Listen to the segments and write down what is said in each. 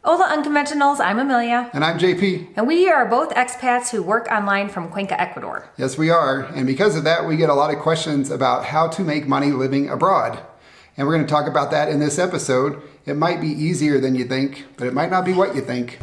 Hola Unconventionals, I'm Amelia. And I'm JP. And we are both expats who work online from Cuenca, Ecuador. Yes, we are. And because of that, we get a lot of questions about how to make money living abroad. And we're going to talk about that in this episode. It might be easier than you think, but it might not be what you think.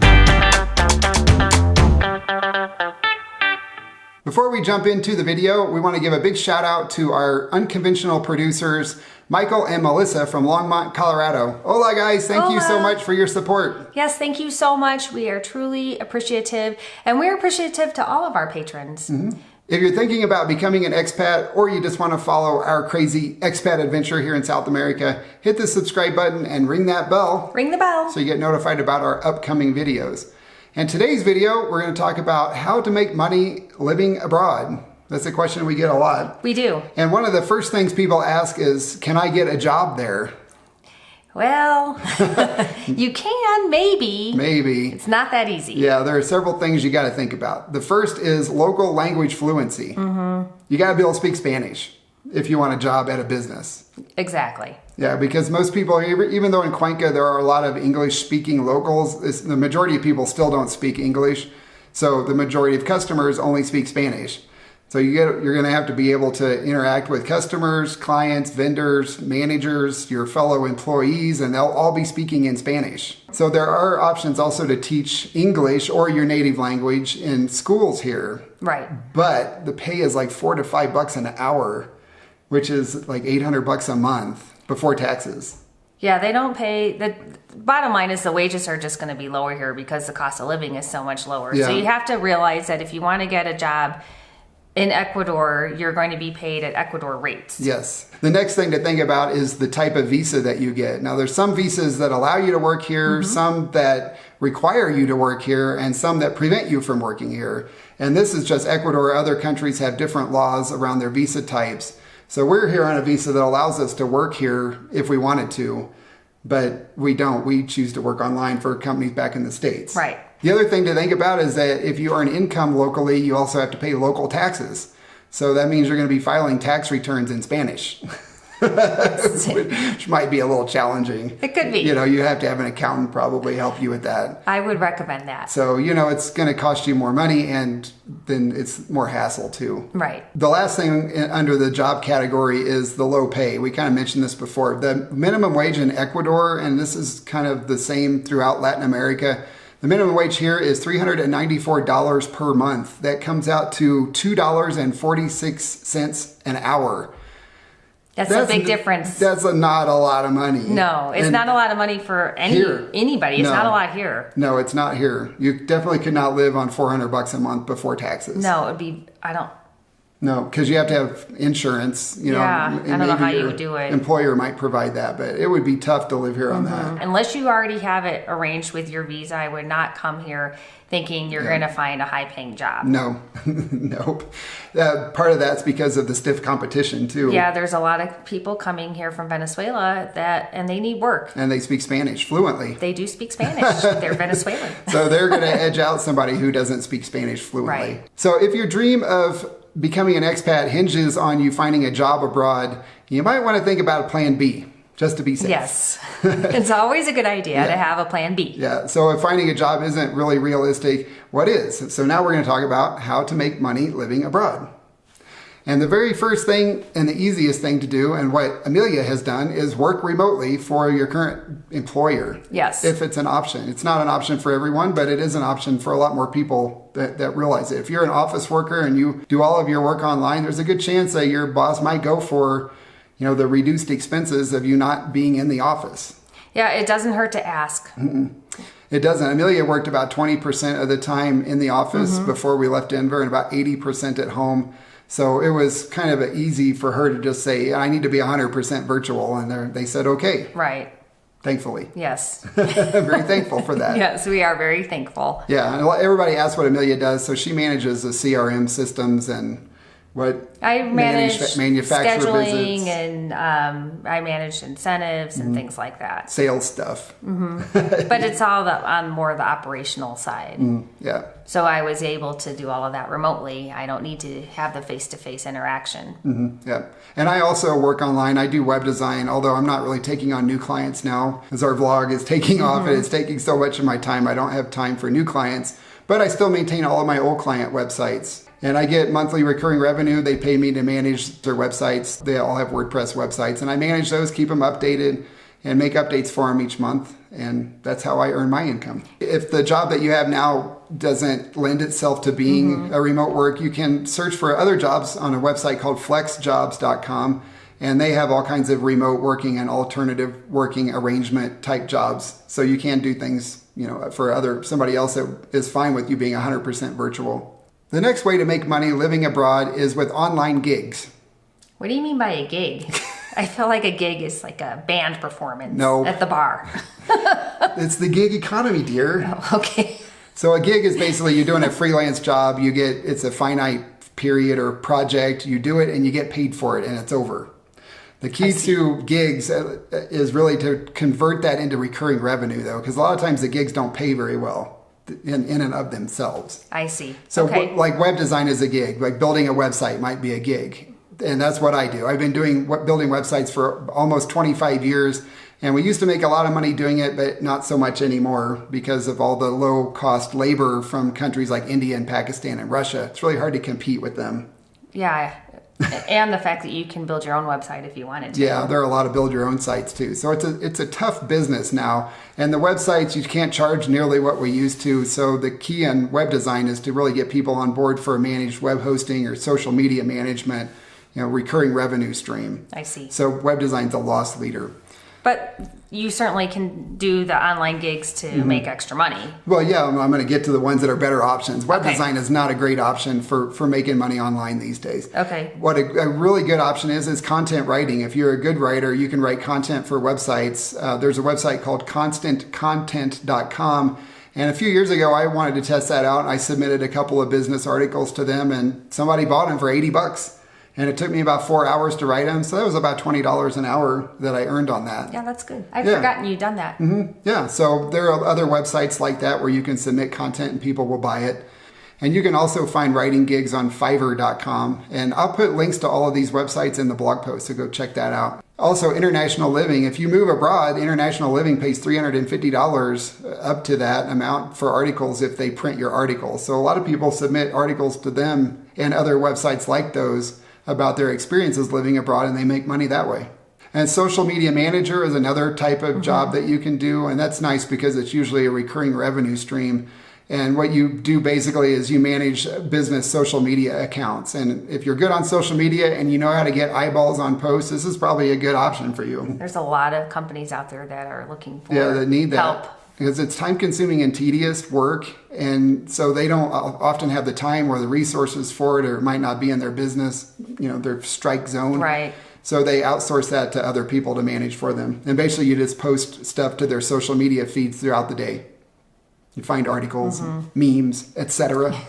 Before we jump into the video, we want to give a big shout out to our unconventional producers, Michael and Melissa from Longmont, Colorado. Hola guys, thank you so much for your support. Yes, thank you so much. We are truly appreciative, and we're appreciative to all of our patrons. Mm-hmm. If you're thinking about becoming an expat, or you just want to follow our crazy expat adventure here in South America, hit the subscribe button and ring that bell. Ring the bell. So you get notified about our upcoming videos. And today's video, we're going to talk about how to make money living abroad. That's a question we get a lot. We do. And one of the first things people ask is, can I get a job there? Well, you can, maybe. Maybe. It's not that easy. Yeah, there are several things you got to think about. The first is local language fluency. Mm-hmm. You got to be able to speak Spanish if you want a job at a business. Exactly. Yeah, because most people, even though in Cuenca there are a lot of English-speaking locals, the majority of people still don't speak English. So the majority of customers only speak Spanish. So you're going to have to be able to interact with customers, clients, vendors, managers, your fellow employees, and they'll all be speaking in Spanish. So there are options also to teach English or your native language in schools here. Right. But the pay is like $4 to $5 an hour, which is like $800 a month before taxes. Yeah, they don't pay. The bottom line is the wages are just going to be lower here because the cost of living is so much lower. Yeah. So you have to realize that if you want to get a job in Ecuador, you're going to be paid at Ecuador rates. Yes. The next thing to think about is the type of visa that you get. Now, there's some visas that allow you to work here, some that require you to work here, and some that prevent you from working here. And this is just Ecuador. Other countries have different laws around their visa types. So we're here on a visa that allows us to work here if we wanted to, but we don't. We choose to work online for companies back in the States. Right. The other thing to think about is that if you earn income locally, you also have to pay local taxes. So that means you're going to be filing tax returns in Spanish, which might be a little challenging. It could be. You know, you have to have an accountant probably help you with that. I would recommend that. So, you know, it's going to cost you more money, and then it's more hassle too. Right. The last thing under the job category is the low pay. We kind of mentioned this before. The minimum wage in Ecuador, and this is kind of the same throughout Latin America, the minimum wage here is $394 per month. That comes out to $2.46 an hour. That's a big difference. That's not a lot of money. No, it's not a lot of money for anybody. It's not a lot here. No, it's not here. You definitely could not live on $400 a month before taxes. No, it'd be, No, because you have to have insurance. You know, I don't know how you would do it. Employer might provide that, but it would be tough to live here on that. Unless you already have it arranged with your visa, I would not come here thinking you're going to find a high-paying job. No, nope. Part of that's because of the stiff competition too. Yeah, there's a lot of people coming here from Venezuela and they need work. And they speak Spanish fluently. They do speak Spanish. They're Venezuelan. So they're going to edge out somebody who doesn't speak Spanish fluently. Right. So if your dream of becoming an expat hinges on you finding a job abroad, you might want to think about a plan B, just to be safe. Yes. It's always a good idea to have a plan B. Yeah, so if finding a job isn't really realistic, what is? So now we're going to talk about how to make money living abroad. And the very first thing and the easiest thing to do, and what Amelia has done, is work remotely for your current employer. Yes. If it's an option. It's not an option for everyone, but it is an option for a lot more people that realize it. If you're an office worker and you do all of your work online, there's a good chance that your boss might go for, you know, the reduced expenses of you not being in the office. Yeah, it doesn't hurt to ask. It doesn't. Amelia worked about 20% of the time in the office before we left Denver, and about 80% at home. So it was kind of easy for her to just say, I need to be 100% virtual. And they said, okay. Right. Thankfully. Yes. Very thankful for that. Yes, we are very thankful. Yeah. And everybody asks what Amelia does. So she manages the CRM systems and What? I managed manufacturer scheduling visits, and I managed incentives and things like that. sales stuff. But it's all on more the operational side. Yeah. So I was able to do all of that remotely. I don't need to have the face-to-face interaction. Yeah. And I also work online. I do web design, although I'm not really taking on new clients now as our vlog is taking off and it's taking so much of my time. I don't have time for new clients, but I still maintain all of my old client websites. And I get monthly recurring revenue. They pay me to manage their websites. They all have WordPress websites, and I manage those, keep them updated, and make updates for them each month. And that's how I earn my income. If the job that you have now doesn't lend itself to being a remote work, you can search for other jobs on a website called flexjobs.com. And they have all kinds of remote working and alternative working arrangement type jobs. So you can do things, for somebody else that is fine with you being 100% virtual. The next way to make money living abroad is with online gigs. What do you mean by a gig? I feel like a gig is like a band performance at the bar. It's the gig economy, dear. Oh, okay. So a gig is basically you're doing a freelance job. It's a finite period or project. You do it and you get paid for it and it's over. The key to gigs is really to convert that into recurring revenue, though, because a lot of times the gigs don't pay very well in and of themselves. I see. So like web design is a gig, like building a website might be a gig. And that's what I do. I've been building websites for almost 25 years. And we used to make a lot of money doing it, but not so much anymore because of all the low cost labor from countries like India and Pakistan and Russia. It's really hard to compete with them. Yeah. And the fact that you can build your own website if you wanted to. Yeah, there are a lot of build your own sites too. So it's a tough business now. And the websites, you can't charge nearly what we used to. So the key in web design is to really get people on board for managed web hosting or social media management, recurring revenue stream. I see. So web design's a loss leader. But you certainly can do the online gigs to make extra money. Well, yeah, I'm going to get to the ones that are better options. Web design is not a great option for making money online these days. Okay. What a really good option is content writing. If you're a good writer, you can write content for websites. There's a website called constantcontent.com. And a few years ago, I wanted to test that out. I submitted a couple of business articles to them, and somebody bought them for $80. And it took me about 4 hours to write them. So that was about $20 an hour that I earned on that. Yeah, that's good. I'd forgotten you'd done that. Yeah, so there are other websites like that where you can submit content and people will buy it. And you can also find writing gigs on Fiverr.com. And I'll put links to all of these websites in the blog post, so go check that out. Also, international living. If you move abroad, international living pays $350 up to that amount for articles if they print your articles. So a lot of people submit articles to them and other websites like those about their experiences living abroad, and they make money that way. And social media manager is another type of job that you can do, and that's nice because it's usually a recurring revenue stream. And what you do basically is you manage business social media accounts. And if you're good on social media and you know how to get eyeballs on posts, this is probably a good option for you. There's a lot of companies out there that are looking for that need that. help. Because it's time consuming and tedious work. And so they don't often have the time or the resources for it, or it might not be in their business, their strike zone. Right. So they outsource that to other people to manage for them. And basically you just post stuff to their social media feeds throughout the day. You find articles, memes, etc.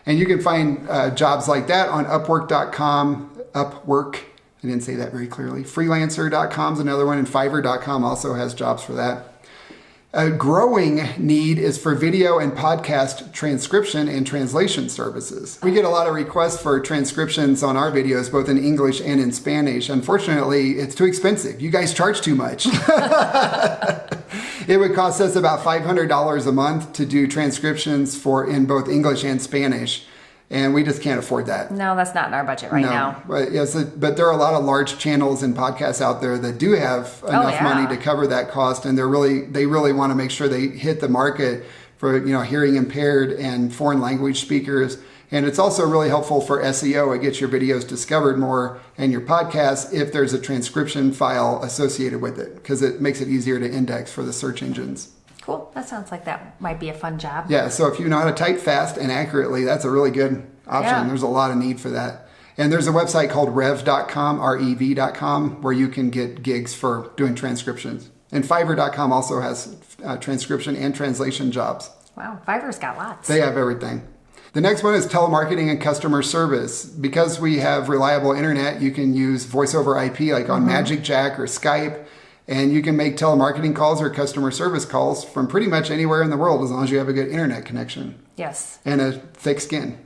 And you can find jobs like that on Upwork.com, Upwork. I didn't say that very clearly. Freelancer.com is another one, and Fiverr.com also has jobs for that. A growing need is for video and podcast transcription and translation services. We get a lot of requests for transcriptions on our videos, both in English and in Spanish. Unfortunately, it's too expensive. You guys charge too much. It would cost us about $500 a month to do transcriptions in both English and Spanish. And we just can't afford that. No, that's not in our budget right now. But but there are a lot of large channels and podcasts out there that do have enough money to cover that cost, and they really want to make sure they hit the market for hearing impaired and foreign language speakers. And it's also really helpful for SEO. It gets your videos discovered more and your podcasts if there's a transcription file associated with it, because it makes it easier to index for the search engines. Cool. That sounds like that might be a fun job. Yeah, so if you know how to type fast and accurately, that's a really good option. Yeah. There's a lot of need for that. And there's a website called rev.com, R-E-V.com, where you can get gigs for doing transcriptions. And Fiverr.com also has transcription and translation jobs. Wow, Fiverr's got lots. They have everything. The next one is telemarketing and customer service. Because we have reliable internet, you can use voice over IP like on Magic Jack or Skype. And you can make telemarketing calls or customer service calls from pretty much anywhere in the world as long as you have a good internet connection. Yes. And a thick skin.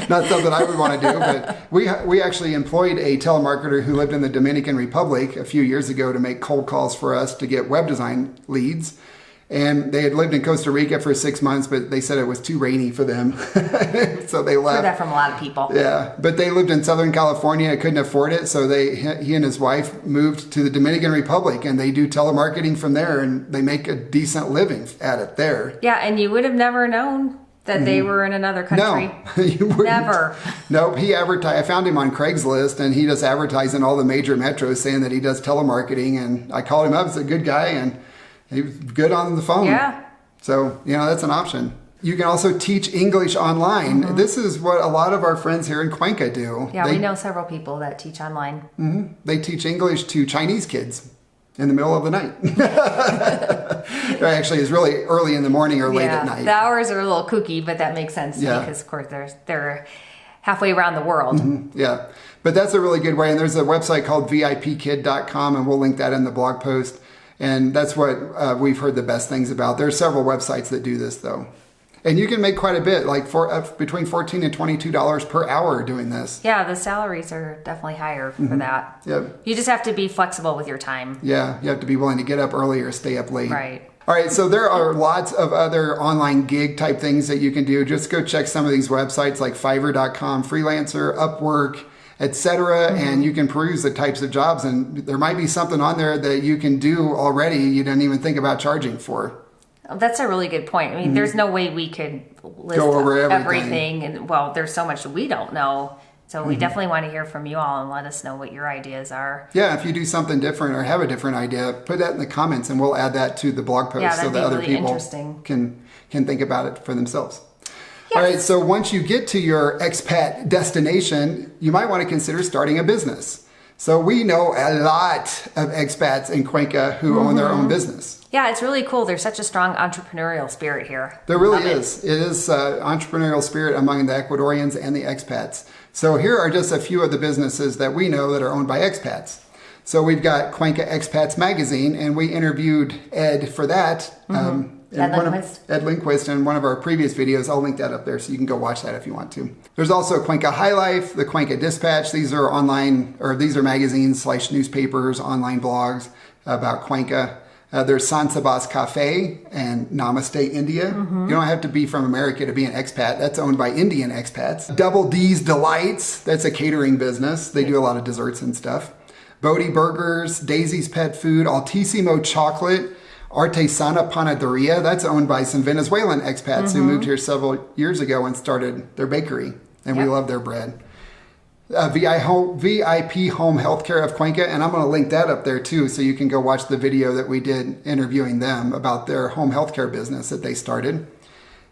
Not something I would want to do, but we actually employed a telemarketer who lived in the Dominican Republic a few years ago to make cold calls for us to get web design leads. And they had lived in Costa Rica for 6 months, but they said it was too rainy for them. So they left. Heard that from a lot of people. Yeah, but they lived in Southern California, couldn't afford it. So he and his wife moved to the Dominican Republic, and they do telemarketing from there, and they make a decent living at it there. Yeah, and you would have never known that they were in another country. No, you wouldn't. Never. Nope, he advertised. I found him on Craigslist, and he just advertised in all the major metros saying that he does telemarketing. And I called him up. He's a good guy, and he was good on the phone. Yeah. So, that's an option. You can also teach English online. This is what a lot of our friends here in Cuenca do. Yeah, we know several people that teach online. They teach English to Chinese kids in the middle of the night. Actually, it's really early in the morning or late at night. The hours are a little kooky, but that makes sense because, of course, they're halfway around the world. Yeah, but that's a really good way. And there's a website called vipkid.com, and we'll link that in the blog post. And that's what we've heard the best things about. There's several websites that do this, though. And you can make quite a bit, like between $14 and $22 per hour doing this. Yeah, the salaries are definitely higher for that. Yep. You just have to be flexible with your time. Yeah, you have to be willing to get up early or stay up late. Right. All right, so there are lots of other online gig type things that you can do. Just go check some of these websites like Fiverr.com, Freelancer, Upwork, etc. And you can peruse the types of jobs, and there might be something on there that you can do already you didn't even think about charging for. That's a really good point. I mean, there's no way we could list Go over everything. And there's so much that we don't know. So we definitely want to hear from you all and let us know what your ideas are. Yeah, if you do something different or have a different idea, put that in the comments and we'll add that to the blog post so that other people can think about it for themselves. Yes. All right, so once you get to your expat destination, you might want to consider starting a business. So we know a lot of expats in Cuenca who own their own business. Yeah, it's really cool. There's such a strong entrepreneurial spirit here. There really is. It is entrepreneurial spirit among the Ecuadorians and the expats. So here are just a few of the businesses that we know that are owned by expats. So we've got Cuenca Expats Magazine, and we interviewed Ed for that. Ed Lindquist in one of our previous videos. I'll link that up there so you can go watch that if you want to. There's also Cuenca High Life, the Cuenca Dispatch. These are magazines / newspapers, online blogs about Cuenca. There's San Sebas Cafe and Namaste India. You don't have to be from America to be an expat. That's owned by Indian expats. Double D's Delights. That's a catering business. They do a lot of desserts and stuff. Bodie Burgers, Daisy's Pet Food, Altissimo Chocolate, Artesana Panaderia. That's owned by some Venezuelan expats who moved here several years ago and started their bakery. And we love their bread. VIP Home Healthcare of Cuenca, and I'm going to link that up there too, so you can go watch the video that we did interviewing them about their home healthcare business that they started.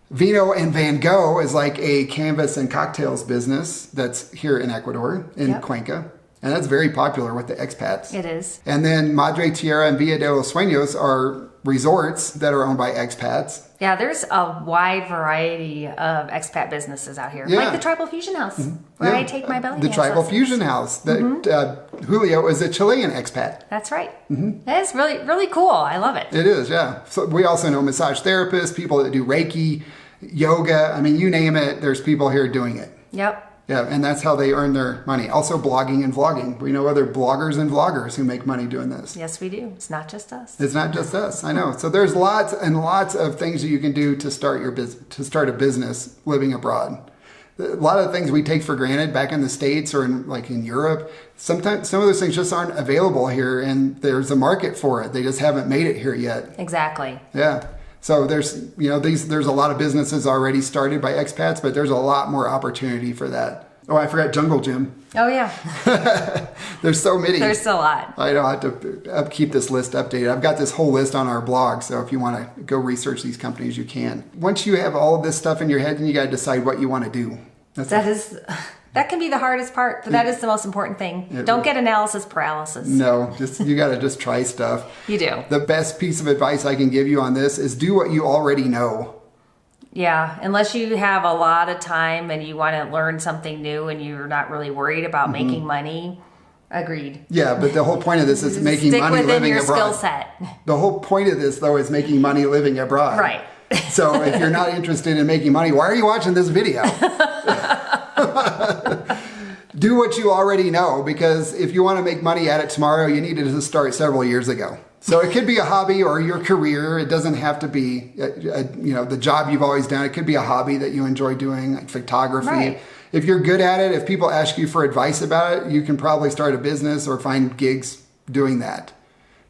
Vino and Van Gogh is like a canvas and cocktails business that's here in Ecuador, in Cuenca. And that's very popular with the expats. It is. And then Madre Tierra and Villa de los Sueños are resorts that are owned by expats. Yeah, there's a wide variety of expat businesses out here. Like the Tribal Fusion House, where I take my belly The Tribal Fusion House. Julio is a Chilean expat. That's right. That is really, really cool. I love it. It is, yeah. So we also know massage therapists, people that do Reiki, yoga. I mean, you name it, there's people here doing it. Yep. Yeah, and that's how they earn their money. Also blogging and vlogging. We know other bloggers and vloggers who make money doing this. Yes, we do. It's not just us. It's not just us. I know. So there's lots and lots of things that you can do to start a business living abroad. A lot of things we take for granted back in the States or in Europe. Sometimes some of those things just aren't available here, and there's a market for it. They just haven't made it here yet. Exactly. Yeah. So there's a lot of businesses already started by expats, but there's a lot more opportunity for that. Oh, I forgot Jungle Gym. Oh, yeah. There's so many. There's a lot. I don't have to keep this list updated. I've got this whole list on our blog, so if you want to go research these companies, you can. Once you have all of this stuff in your head, then you got to decide what you want to do. That can be the hardest part, but that is the most important thing. Don't get analysis paralysis. No, you got to just try stuff. You do. The best piece of advice I can give you on this is do what you already know. Yeah, unless you have a lot of time and you want to learn something new and you're not really worried about making money. Agreed. Yeah, but the whole point of this is making Stick money within living your abroad. skill set. The whole point of this, though, is making money living abroad. Right. So if you're not interested in making money, why are you watching this video? Do what you already know, because if you want to make money at it tomorrow, you needed to start several years ago. So it could be a hobby or your career. It doesn't have to be, the job you've always done. It could be a hobby that you enjoy doing, like photography. Right. If you're good at it, if people ask you for advice about it, you can probably start a business or find gigs doing that.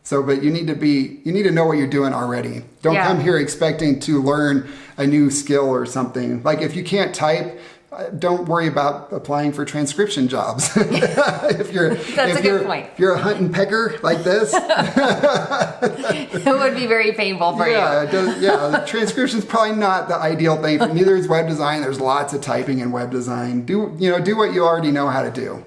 So, but you need to know what you're doing already. Don't come here expecting to learn a new skill or something. Like if you can't type, don't worry about applying for transcription jobs. If you're a hunt and pecker like this, it would be very painful for you. The transcription's probably not the ideal thing. Neither is web design. There's lots of typing in web design. Do what you already know how to do.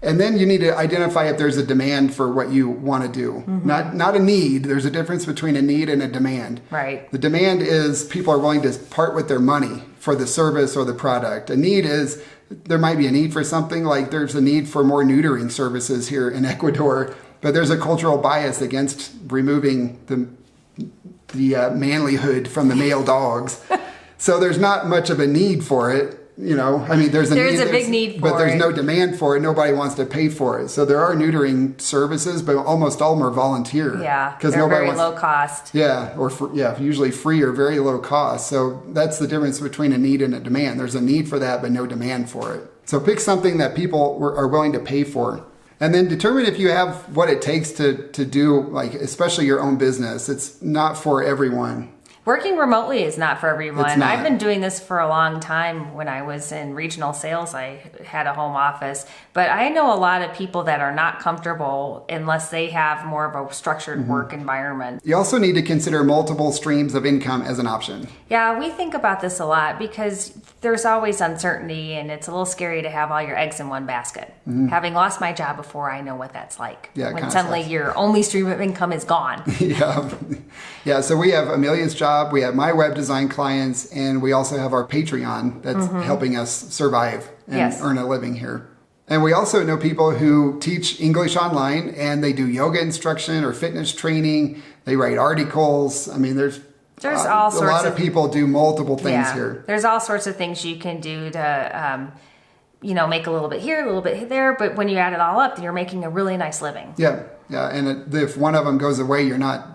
And then you need to identify if there's a demand for what you want to do. Not a need. There's a difference between a need and a demand. Right. The demand is people are willing to part with their money for the service or the product. A need is there might be a need for something, like there's a need for more neutering services here in Ecuador, but there's a cultural bias against removing the manlyhood from the male dogs. So there's not much of a need for it. There's a big need for it, but there's no demand for it. Nobody wants to pay for it. So there are neutering services, but almost all of them are volunteer. Yeah, because they're very low cost. Yeah, usually free or very low cost. So that's the difference between a need and a demand. There's a need for that, but no demand for it. So pick something that people are willing to pay for. And then determine if you have what it takes to do, like, especially your own business. It's not for everyone. Working remotely is not for everyone. It's not. I've been doing this for a long time. When I was in regional sales, I had a home office. But I know a lot of people that are not comfortable unless they have more of a structured work environment. You also need to consider multiple streams of income as an option. Yeah, we think about this a lot because there's always uncertainty and it's a little scary to have all your eggs in one basket. Having lost my job before, I know what that's like. Yeah, when suddenly your only stream of income is gone. Yeah, so we have Amelia's job, we have my web design clients, and we also have our Patreon that's helping us survive and earn a living here. And we also know people who teach English online, and they do yoga instruction or fitness training. They write articles. I mean, there's all sorts a lot of people do multiple things here. There's all sorts of things you can do to, make a little bit here, a little bit there. But when you add it all up, then you're making a really nice living. Yeah. And if one of them goes away, you're not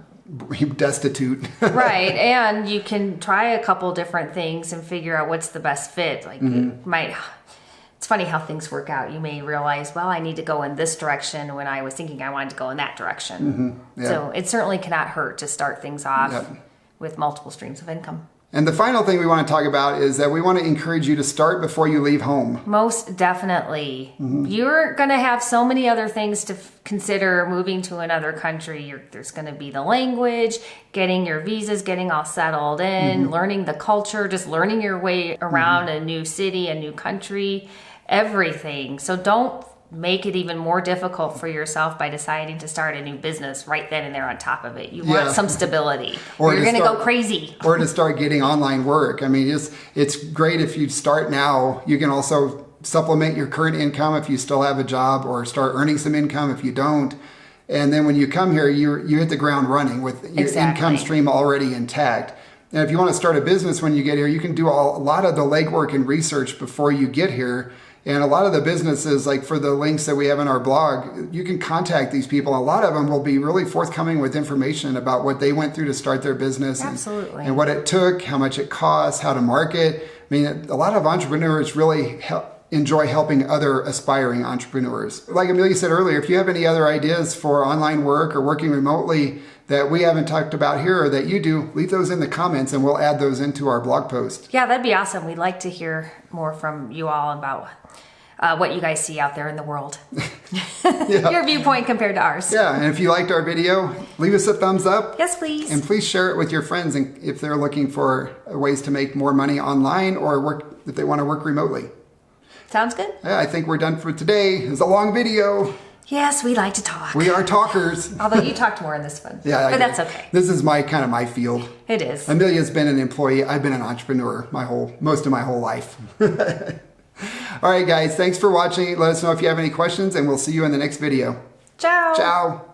destitute. Right. And you can try a couple different things and figure out what's the best fit. Like it's funny how things work out. You may realize, well, I need to go in this direction when I was thinking I wanted to go in that direction. So it certainly cannot hurt to start things off with multiple streams of income. And the final thing we want to talk about is that we want to encourage you to start before you leave home. Most definitely. You're going to have so many other things to consider moving to another country. There's going to be the language, getting your visas, getting all settled in, learning the culture, just learning your way around a new city, a new country, everything. So don't make it even more difficult for yourself by deciding to start a new business right then and there on top of it. You want some stability, or you're going to go crazy. Or to start getting online work. I mean, it's great if you start now. You can also supplement your current income if you still have a job, or start earning some income if you don't. And then when you come here, you hit the ground running with your income stream already intact. And if you want to start a business when you get here, you can do a lot of the legwork and research before you get here. And a lot of the businesses, like for the links that we have in our blog, you can contact these people. A lot of them will be really forthcoming with information about what they went through to start their business. Absolutely. And what it took, how much it costs, how to market. I mean, a lot of entrepreneurs really enjoy helping other aspiring entrepreneurs. Like Amelia said earlier, if you have any other ideas for online work or working remotely that we haven't talked about here or that you do, leave those in the comments and we'll add those into our blog post. Yeah, that'd be awesome. We'd like to hear more from you all about what you guys see out there in the world. Your viewpoint compared to ours. Yeah, and if you liked our video, leave us a thumbs up. Yes, please. And please share it with your friends if they're looking for ways to make more money online or if they want to work remotely. Sounds good. Yeah, I think we're done for today. It's a long video. Yes, we like to talk. We are talkers. Although you talked more in this one. Yeah, but that's okay. This is my field. It is. Amelia's been an employee. I've been an entrepreneur most of my whole life. All right, guys. Thanks for watching. Let us know if you have any questions, and we'll see you in the next video. Ciao. Ciao.